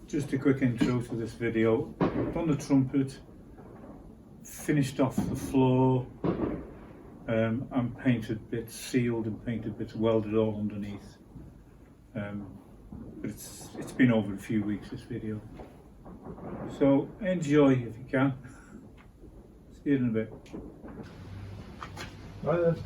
Just a quick intro to this video. I've done the trumpet, finished off the floor, and painted bits, sealed and painted bits, welded all underneath. But it's been over a few weeks, this video. So enjoy if you can. See you in a bit. Bye then.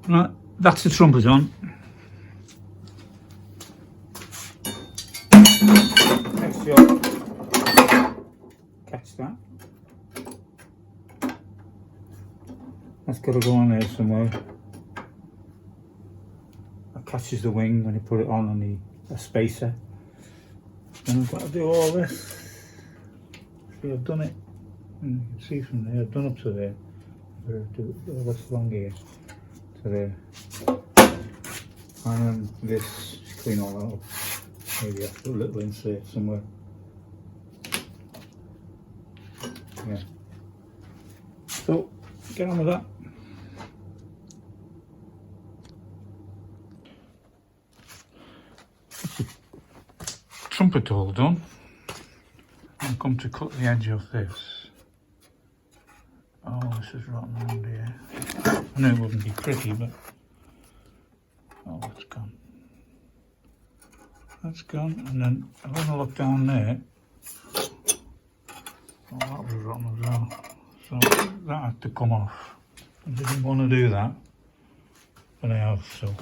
Right, that's the trumpet on. Next job, catch that. That's got to go on there somewhere. That catches the wing when you put it on the spacer. Then I've got to do all this. See, I've done it. And you can see from there, I've done up to there. I've got to do all this along here. There, and then this, just clean all that up. Maybe I put a little insert somewhere. Yeah. So get on with that. Trumpet all done. I'm come to cut the edge of this. Oh, this is rotten around here. I knew it wouldn't be pretty, but oh, it's gone. That's gone, and then I'm going to look down there. Oh, that was rotten as well. So that had to come off. I didn't want to do that, but I have, so.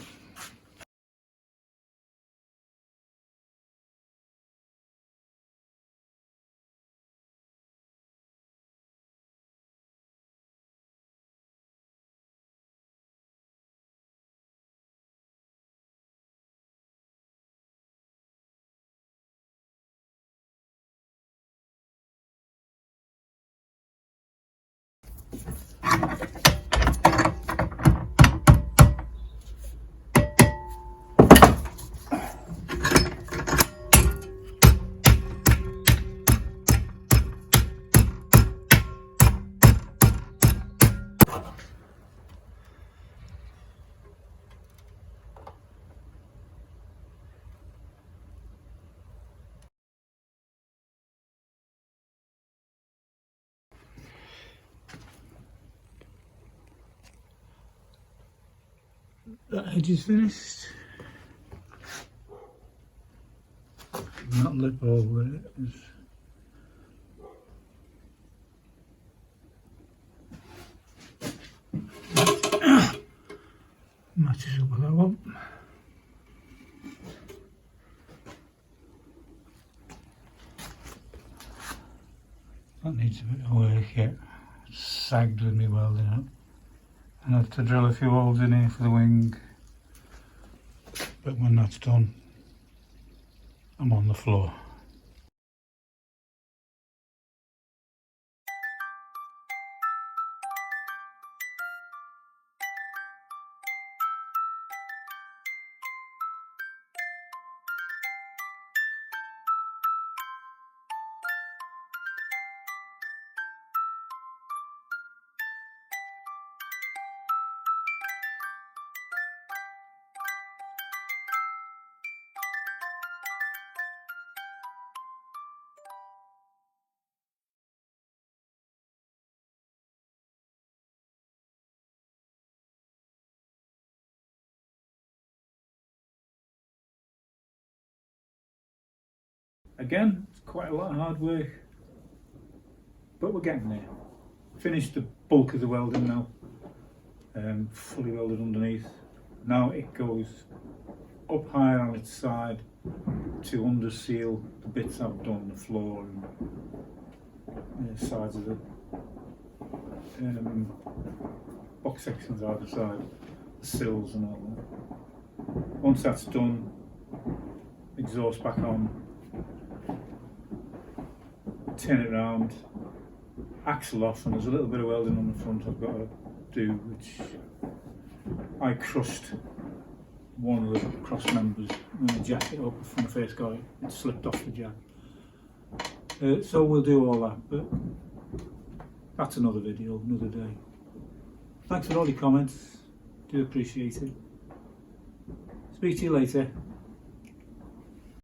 That edge is finished. Not lip over it is. Matches up with that one. That needs a bit of work yet. It's sagged with me welding up. And I have to drill a few holes in here for the wing. But when that's done, I'm on the floor. Again, it's quite a lot of hard work, but we're getting there. Finished the bulk of the welding now, fully welded underneath. Now it goes up higher on its side to underseal the bits I've done, the floor and the sides of the box sections either side, the sills and all that. Once that's done, exhaust back on, turn it around, axle off, and there's a little bit of welding on the front I've got to do, which I crushed one of the cross members when I jacked it up when I first got it. It slipped off the jack. So we'll do all that, but that's another video, another day. Thanks for all your comments, do appreciate it. Speak to you later.